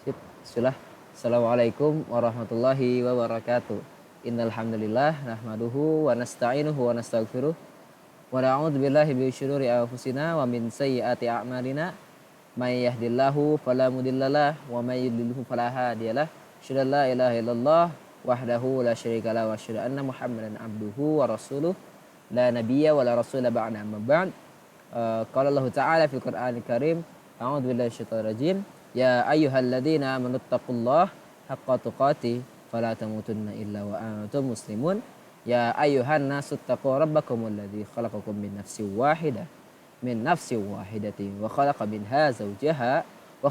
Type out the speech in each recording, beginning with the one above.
Sip, sudah. Assalamualaikum warahmatullahi wabarakatuh. Innal hamdalillah nahmaduhu wa nasta'inuhu wa nastaghfiruh wa na'udzu billahi min syururi anfusina wa min sayyiati a'malina. May yahdihillahu fala mudhillalah wa may yudlilhu fala hadiyalah. Asyhadu an la ilaha illallah wahdahu la syarikalah wa asyhadu anna Muhammadan abduhu wa rasuluh la nabiyya wa la rasula ba'da amma ba'd. Qala Allah Ta'ala fil Qur'anil Karim, a'udzu billahi minasyaitonir rajim. Ya ayyuhalladzina amanu taqullaha haqqa tuqatih fala tamutunna illa wa antum muslimun. Ya ayyuhan nasu taqu rabbakumul ladzi khalaqakum min nafsin wahidatin wa khalaqa minha zawjaha wa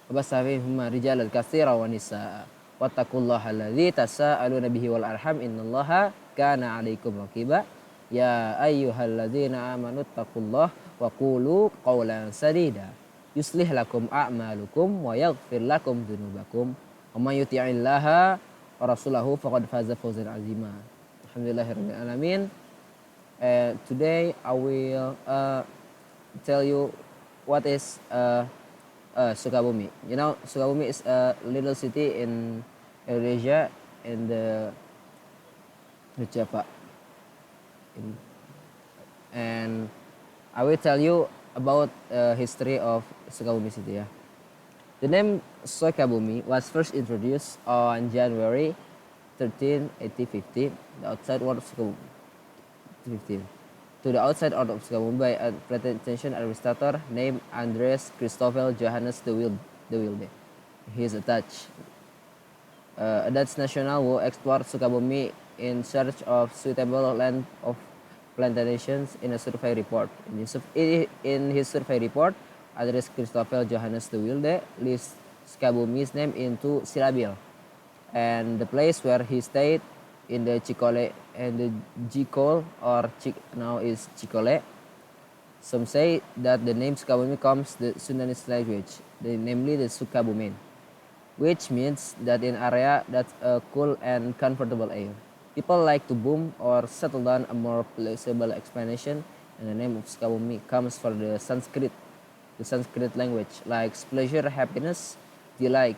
bassa minhuma rijalan katsiran wa nisaa. Wattaqullaha alladzi tasaaluna bihi wal arham innallaha kana 'alaikum raqiba. Ya ayyuhalladzina amanu taqullaha wa qulu qawlan sadida yuslih lakum a'malukum wa yaghfir lakum dzunubakum wa may yuti'illaha wa rasulahu faqad faza fawzan 'azima. Alhamdulillahirabbil alamin. Today I will tell you what is Sukabumi. You know, Sukabumi is a little city in Indonesia, in the Java. And I will tell you about history of Sukabumi city. Yeah. The name Sukabumi was first introduced on January 13, 1850, the outside world of Sukabumi. 15. To the outside world of Sukabumi by a pretension administrator named Andreas Christoffel Johannes de Wilde. He is a Dutch national who explored Sukabumi in search of suitable land of plantations in a survey report. In his survey report, Andreas Christoffel Johannes de Wilde lists Sukabumi's name in two syllables, and the place where he stayed in the Cikole and the Jikol, or now is Cikole. Some say that the name Sukabumi comes the Sundanese language, namely the Sukabumen, which means that in area that's a cool and comfortable air. People like to boom or settle down. A more plausible explanation, and the name of Sukabumi comes from the Sanskrit language, like pleasure, happiness, delight.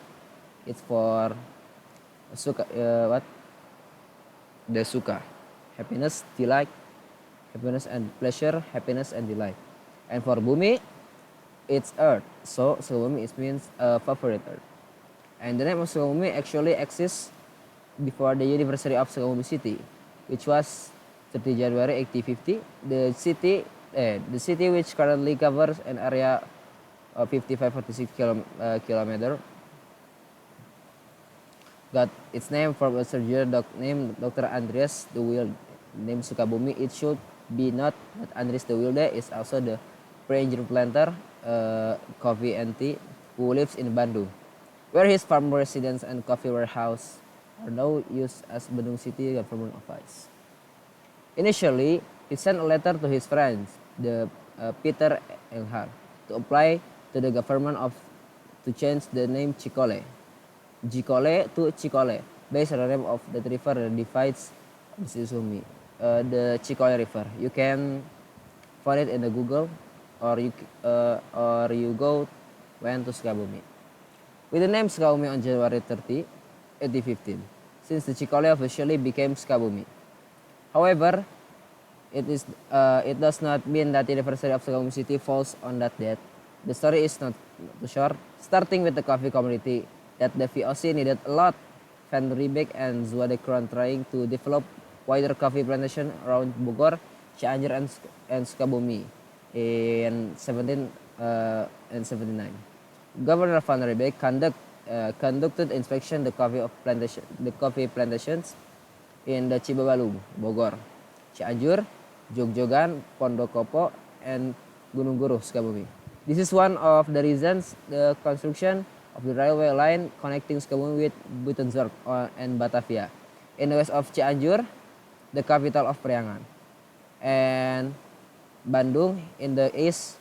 It's for the Suka, happiness, delight, happiness and pleasure, happiness and delight. And for Bumi, it's earth. So Sukabumi means favorite earth. And the name of Sukabumi actually exists before the anniversary of Sukabumi city, which was 30 January 1850. The city which currently covers an area of 55-46 kilometer, got its name from a surgeon named Dr. Andreas de Wilde. Named Sukabumi, it should be noted that Andreas de Wilde is also the pioneer planter, coffee and tea, who lives in Bandung, where his farm residence and coffee warehouse are now used as Bandung City government office. Initially, he sent a letter to his friends, the Peter Elhar, to apply to the government to change the name Cikole to Cikole, based on the name of the river that divides Sukabumi, the Cikole River. You can find it in the Google, or you go went to Sukabumi. With the name Sukabumi on January 30, 1815, since the Cikole officially became Sukabumi. However, it does not mean that the anniversary of Sukabumi city falls on that date. The story is not too short, starting with the coffee community, that the VOC needed a lot. Van Riebeck and Zwadekron trying to develop wider coffee plantation around Bogor, Cianjur, and Sukabumi in 1779. Governor Van Riebeck conducted inspection the coffee plantations in the Cibabalung, Bogor, Cianjur, Jogjogan, Pondokopo, and Gunung Guruh, Sukabumi. This is one of the reasons the construction of the railway line connecting Sukabumi with Buitenzorg and Batavia, in the west of Cianjur, the capital of Priangan, and Bandung in the east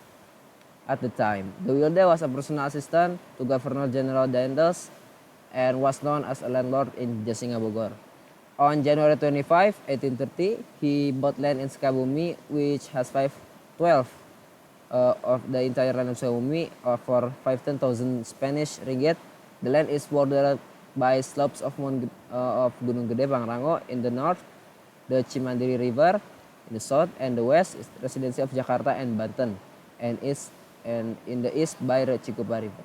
at the time. De Wilde was a personal assistant to Governor General Daendels and was known as a landlord in Jasinga, Bogor. On January 25, 1830, he bought land in Sukabumi, which has 12 of the entire land of Sukabumi for 510,000 Spanish ringgit. The land is bordered by slopes of of Gunung Gede Pangrango in the north, the Cimandiri River in the south, and the west is residency of Jakarta and Banten, and in the east by the Cikupa River.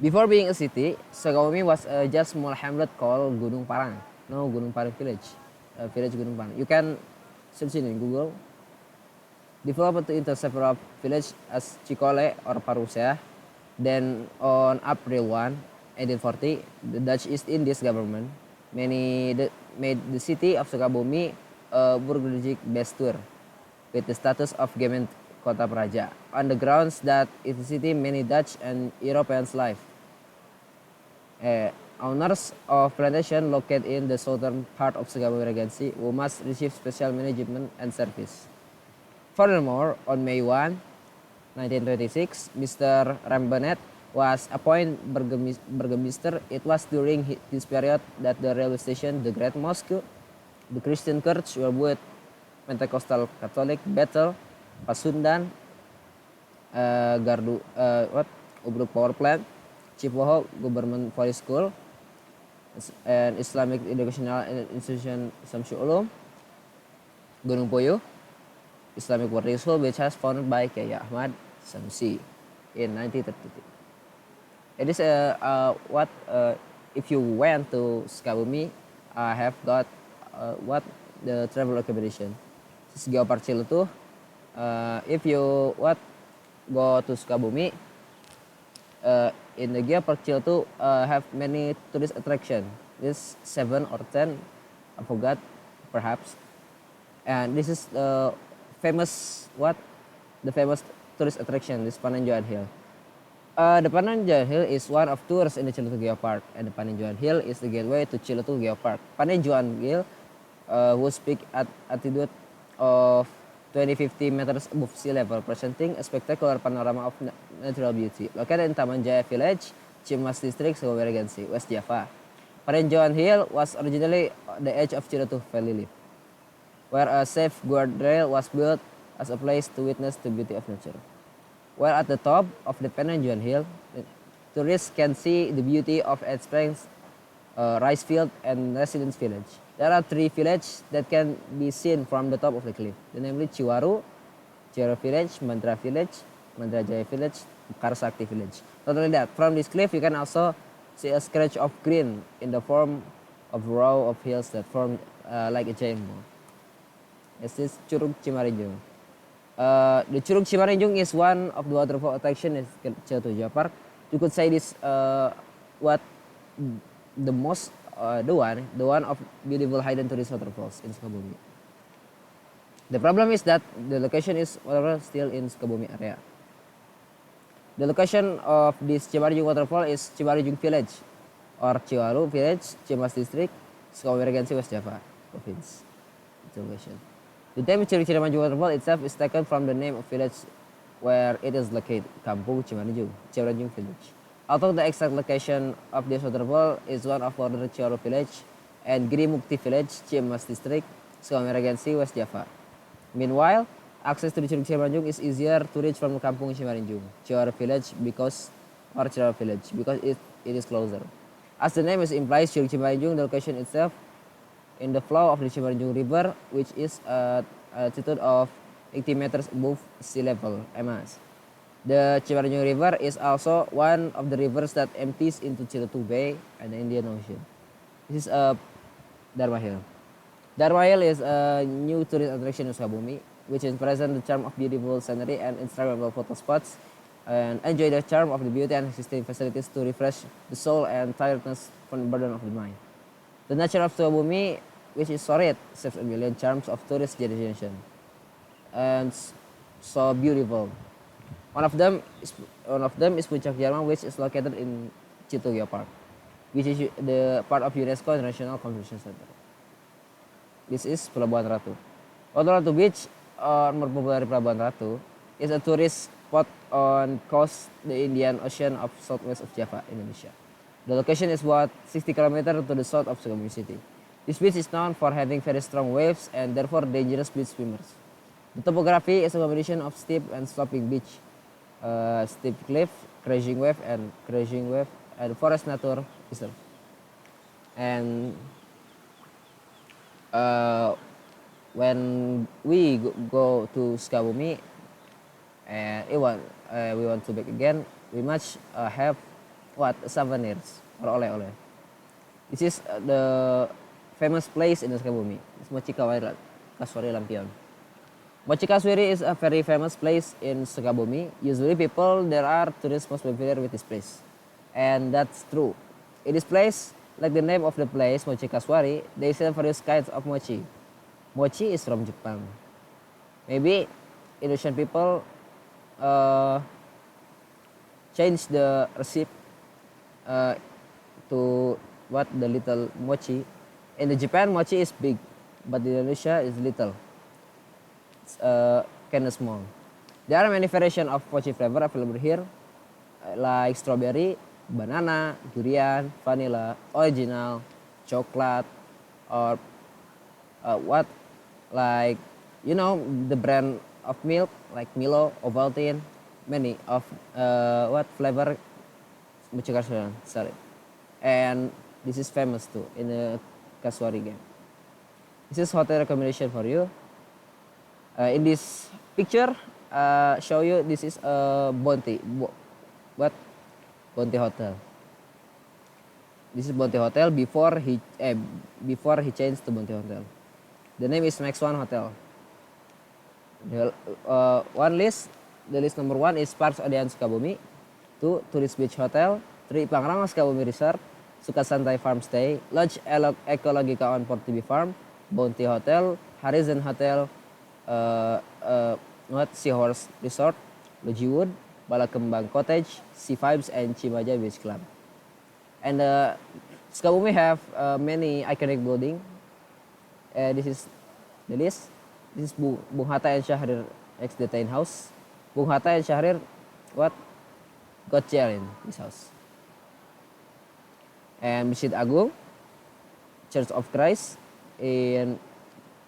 Before being a city, Sukabumi was just small hamlet called Gunung Parang. No, Gunung Parang village, village Gunung Parang. You can search it in Google. Developed into several villages as Cikole or Parusea. Then on April 1, 1840, the Dutch East Indies government made the city of Sukabumi a burgeoning bestur with the status of Gemeente Kota Praja on the grounds that in the city many Dutch and Europeans live. Owners of plantation located in the southern part of Sukabumi Regency who must receive special management and service. Furthermore, on May 1, 1926, Mr. Rambonet was appointed Burgomaster. It was during this period that the railway station, the Great Mosque, the Christian church were built, Pentecostal Catholic, Bethel, Pasundan, Gardu, Ubruk Power Plant, Cipoho Government Forest School, and Islamic Educational Institution Samsul Ulum, Gunung Puyuh, Islamic Boarding School, which was founded by Kiai Ahmad Samsi in 1932. It is if you went to Sukabumi, I have got the travel accommodation. Geopark Ciletuh. If you go to Sukabumi, in the Geopark Ciletuh have many tourist attraction. This 7 or 10, I forgot, perhaps. And this is the famous tourist attraction, this Panenjoan Hill. The Panenjoan Hill is one of tours in the Ciletuh Geopark, and the Panenjoan Hill is the gateway to Ciletuh Geopark. Panenjoan Hill, whose peak at altitude of 20-50 meters above sea level, presenting a spectacular panorama of natural beauty. Located in Taman Jaya Village, Cimas District, Sukabumi Regency, West Java. Panenjoan Hill was originally the edge of Ciletuh Valley, where a safe guardrail was built as a place to witness the beauty of nature. While at the top of the Panenjoan Hill, tourists can see the beauty of Ed Springs, rice field, and residence village. There are 3 villages that can be seen from the top of the cliff, namely Ciwaru Village, Mandra Village, Mandrajaya Village, Karsakti Village. Not only that, from this cliff you can also see a scratch of green in the form of a row of hills that form like a giant ball. This is Curug Cimarinjung. The Curug Cimarinjung is one of the waterfall attraction in Ciletuh Geopark. You could say this the one of beautiful hidden tourist waterfalls in Sukabumi. The problem is that the location is still in Sukabumi area. The location of this Cimarinjung waterfall is Cimarinjung Village or Ciwaru Village, Cimas District, Sukabumi Regency, West Java Province. The name Cimarinjung waterfall itself is taken from the name of village where it is located, Kampung Cimarinjung Village. Although the exact location of this waterfall is one of border Ciwaru Village and Giri Mukti Village, Cimas District, Sukabumi Regency, West Java. Meanwhile, access to the Curug Cimarinjung is easier to reach from Kampung Cimarinjung, Ciwaru Village because it is closer. As the name implies, Curug Cimarinjung, the location itself in the flow of the Cimarinjung River, which is at altitude of 80 meters above sea level, MS. The Cimarinjung River is also one of the rivers that empties into Ciletuh Bay and the Indian Ocean. This is Dharma Hill. Dharma Hill is a new tourist attraction in Sukabumi, which is present the charm of beautiful scenery and Instagrammable photo spots, and enjoy the charm of the beauty and existing facilities to refresh the soul and tiredness from the burden of the mind. The nature of Sukabumi, which is so rich, serves a million charms of tourist destination, and so beautiful. One of them is Puncak Jerman, which is located in Ciletuh Geopark, which is the part of UNESCO International Convention Center. This is Pelabuhan Ratu. Ratu Beach, or more popular Pelabuhan Ratu, is a tourist spot on coast the Indian Ocean of southwest of Java, Indonesia. The location is about 60 km to the south of Sukabumi City. This beach is known for having very strong waves and therefore dangerous beach swimmers. The topography is a combination of steep and sloping beach, steep cliff, crashing wave, and forest nature reserve. And uh, when we go to Sukabumi and we want to back again, we must have what souvenirs or oleh-oleh. This is the famous place in Sukabumi. It's Mochi Kasuari Lampion. Mochi Kasuari is a very famous place in Sukabumi. Usually people there are tourists most familiar with this place. And that's true. In this place, like the name of the place, Mochi Kasuari, they sell various kinds of mochi. Mochi is from Japan. Maybe Indonesian people change the recipe to what the little mochi. In the Japan, mochi is big, but in Indonesia is little. It's kind of small. There are many variations of mochi flavor available here, like strawberry, banana, durian, vanilla, original, chocolate, or like the brand of milk like Milo, Ovaltine, many of flavor mochi kasuari. Sorry, and this is famous too in the Kasuari game. This is hotel recommendation for you. In this picture, show you this is a Bonti Hotel. This is Bonti Hotel before he changed to Bonti Hotel. The name is Max One Hotel. The list number 1 is Parks Odean Sukabumi. 2 Tourist Beach Hotel. 3 Pangrango Sukabumi Resort. Sukasantai Farm Stay. Lodge Ekologika on Portibi Farm. Bounty Hotel. Horizon Hotel. Seahorse Resort. Logiwood. Balakembang Cottage. Sea Vibes and Cimaja Beach Club. And Sukabumi have many iconic building. This is the list. This is Bung Hatta and Syahrir ex-detain house. Bung Hatta and Syahrir got jail in this house. And Masjid Agung, Church of Christ, in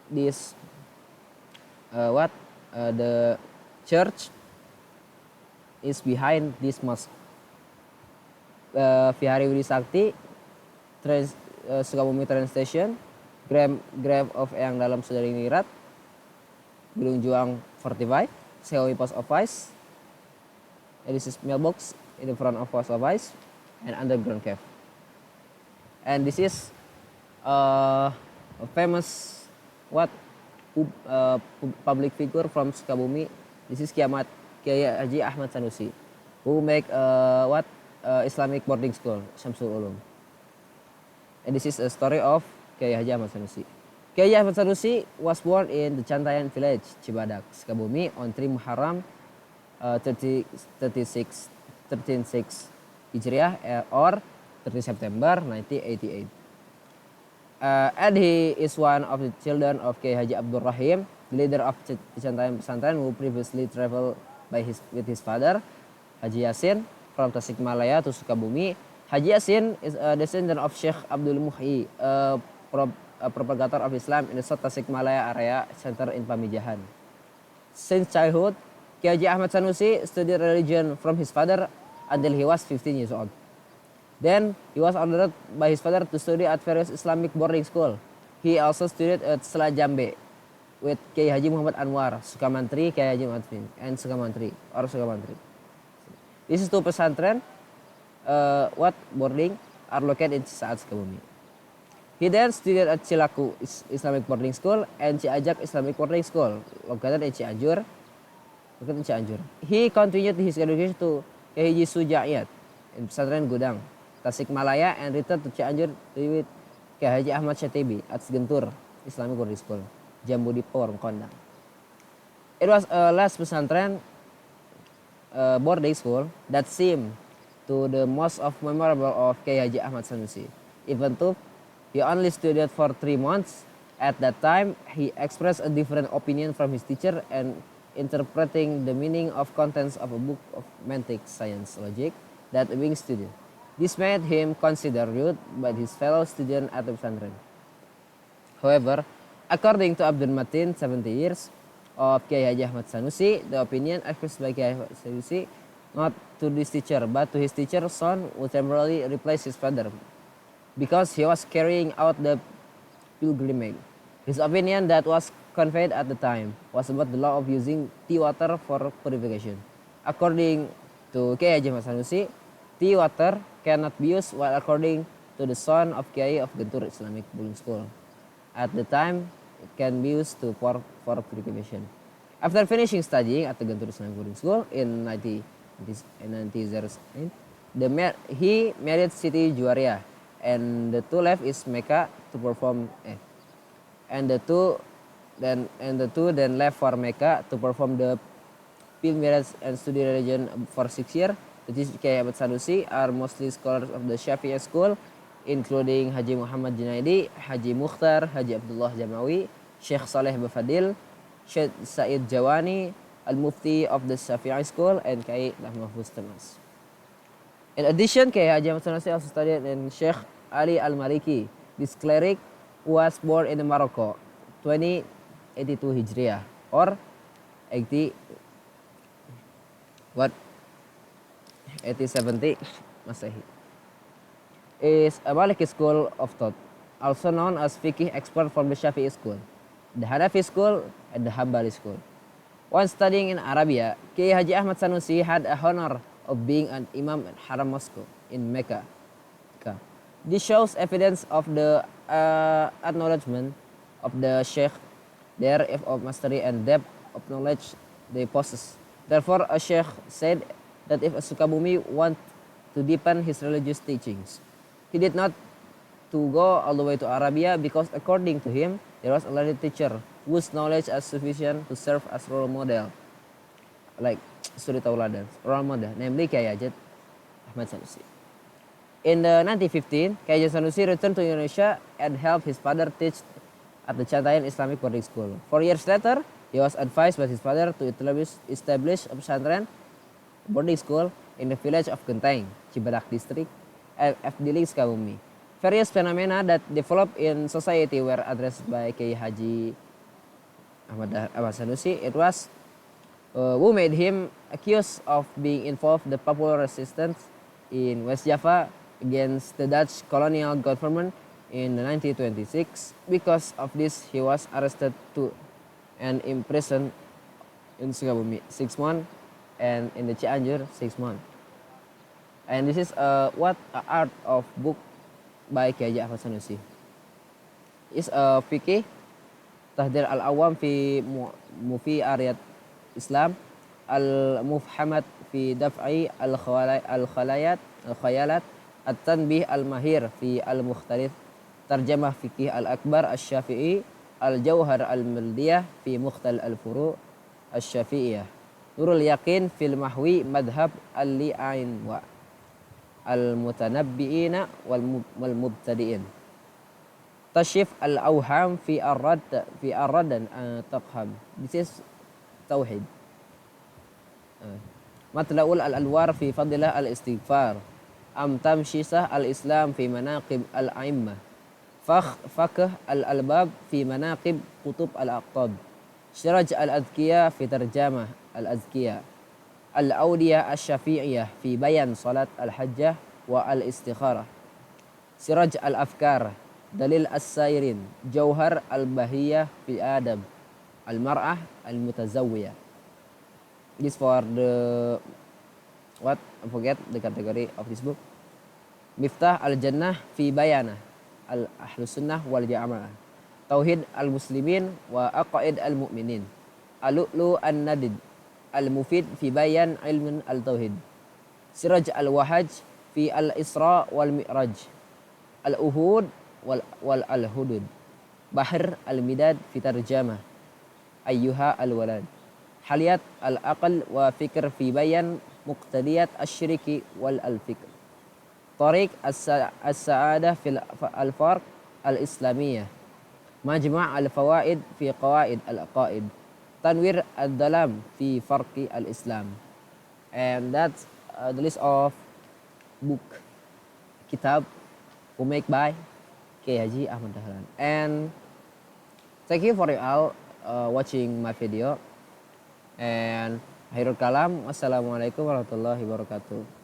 this the church is behind this mosque. Vihari Widi Sakti, Sukabumi train station, Grave of Eyang Dalam Saudari Nirat, Gunung Juang 45, Seowi Post Office, and this is mailbox in the front of Post Office, and underground cave. And this is a famous public figure from Sukabumi. This is Kiai Haji Ahmad Sanusi, who make Islamic boarding school, Syamsul Ulum. And this is a story of Kiai Haji Ahmad Sanusi. Kiai Haji Ahmad Sanusi was born in the Cantayan village, Cibadak, Sukabumi on 3 Muharram 1306 Hijriah or 30 September 1988. And he is one of the children of Kiai Haji Abdul Rahim, the leader of Cantayan Pesantren, who previously traveled with his father, Haji Yasin, from Tasikmalaya to Sukabumi. Haji Yasin is a descendant of Sheikh Abdul Muhyi, a propagator of Islam in the South Tasikmalaya area center in Pamijahan. Since childhood, Kiai Haji Ahmad Sanusi studied religion from his father until he was 15 years old. Then he was ordered by his father to study at various Islamic boarding school. He also studied at Selah Jambe with Kiai Haji Muhammad Anwar, Sukamantri, Kiai Haji Muhammad and Sukamantri. These 2 pesantren boarding are located in Cisaat, Sukabumi. He then studied at Cilaku Islamic Boarding School and Ciajak Islamic Boarding School, located in Cianjur. He continued his education to Kiai Haji Sujaiyat in Pesantren Gudang, Tasikmalaya, and returned to Cianjur with Kiai Haji Ahmad Syatibi at Gentur Islamic Boarding School, Jambu Dipo, Kondang. It was a last pesantren boarding school that seemed to the most memorable of Kiai Haji Ahmad Sanusi. Even though he only studied for 3 months, at that time he expressed a different opinion from his teacher and interpreting the meaning of contents of a book of Mantic Science Logic that being studied. This made him considered rude by his fellow student at the pesantren. However, according to Abdul Matin, 70 years, of Kiai Haji Ahmad Sanusi, the opinion expressed by Kiai Ahmad Sanusi, not to this teacher, but to his teacher's son who temporarily replaced his father because he was carrying out the pilgrimage. His opinion that was conveyed at the time was about the law of using tea water for purification. According to Kiai Haji Ahmad Sanusi, tea water cannot be used, while according to the son of Kiai of Gentur Islamic Boarding School, at the time it can be used for purification. After finishing studying at the Gentur Islamic Boarding School in 1909, he married Siti Juwaria, and the two left is Mecca to perform. And the two then left for Mecca to perform the pilgrimage and study religion for 6 years. The teachers Kiai Ahmad Sanusi are mostly scholars of the Syafi'i school, including Haji Muhammad Junaidi, Haji Mukhtar, Haji Abdullah Jamawi, Sheikh Saleh Bafadil, Sheikh Said Jawani, Al-Mufti of the Syafi'i school, and Kiai Mahfuz Tamas. In addition, Kiai Haji Ahmad Sanusi also studied in Sheikh Ali Al-Maliki. This cleric was born in Morocco, 2082 Hijriah, or 8070 Masehi. Is a Maliki school of thought, also known as fiqh expert from the Shafi'i school, the Hanafi school, and the Hanbali school. When studying in Arabia, Kiai Haji Ahmad Sanusi had a honor of being an imam at Haram Mosque in Mecca. This shows evidence of the acknowledgement of the sheikh there of mastery and depth of knowledge they possess. Therefore, a sheikh said that if a Sukabumi want to deepen his religious teachings, he did not to go all the way to Arabia, because according to him, there was a learned teacher whose knowledge is sufficient to serve as role model, like suri tauladan, role model, namely Kiai Haji Ahmad Sanusi. In the 1915, Kiai Haji Sanusi returned to Indonesia and helped his father teach at the Chantayan Islamic Boarding School. 4 years later, he was advised by his father to establish a pesantren boarding school in the village of Genteng, Cibadak district, FDL Sukabumi. Various phenomena that developed in society were addressed by Kiai Haji Ahmad Sanusi. It was who made him accused of being involved in the popular resistance in West Java against the Dutch colonial government in 1926. Because of this, he was arrested too and imprisoned in Sukabumi 6 months and in the Cianjur 6 months. And this is what art of book by Kiai Haji Ahmad Sanusi. Is a fikih Tahdir al-Awam fi Mufi Ariyat Islam, al-Mufhamat fi Daf'i al-Khayalat, at-Tanbih al-Mahir fi al-Mukhtalif, Tarjamah Fikih al-Akbar al-Syafi'i, al-Jawhar al-Maldiyah fi Mukhtal al-Furu' al-Syafi'iyah, Nurul Yaqin fil Mahwi Madhab al-Li'ain wa al-Mutanabbi'ina wal-Mubtadi'in, Tashif al-Awham fi Arrad dan Taqham. This is Tauhid. Matla'ul al-Alwar fi Fadilah al-Istighfar, Tamshisah al-Islam fi Manaqib al-A'immah, Fakh al-Albab fi Manaqib Qutub al-Aqtab, Siraj al-Adhkiyah fi Tarjamah al-Azkiyah, Al-Awdiyah al-Syafi'iyah fi Bayan Salat al-Hajjah wa al-Istikharah, Siraj al-Afkar, Dalil as-Sairin, Jauhar al-Bahiyah fi Adab, Al-Mar'ah al-Mutazawwiyah. This for the what? I forget the category of this book. Miftah al-Jannah fi Bayanah, Al-Ahlus Sunnah wal Jamaah, Tauhid al-Muslimin wa Aqaid al-Mu'minin, Al-Lu'lu an-Nadid, Al-Mufid fi Bayan Ilmun al-Tauhid, Siraj al-Wahaj fi al-Isra wal Mi'raj, Al-Uhud wal al-Hudud, Bahr al-Midad fi Tarjamah, Ayyuha al-Walad, Haliyat al-Aql wa Fikr fi Bayan Muqtadiyat al-Shiriki wal al-Fikr, Tariq as-Sa'adah fil al-Farq al-Islamiyah, Majma' al-Fawaid fi Qawaid al-Aqaid, Tanwir al-Dalam fi Farqi al-Islam. And that's the list of book, kitab who make by Kiai Haji Ahmad Dahlan. And thank you for you all watching my video. And akhirul kalam, wassalamualaikum warahmatullahi wabarakatuh.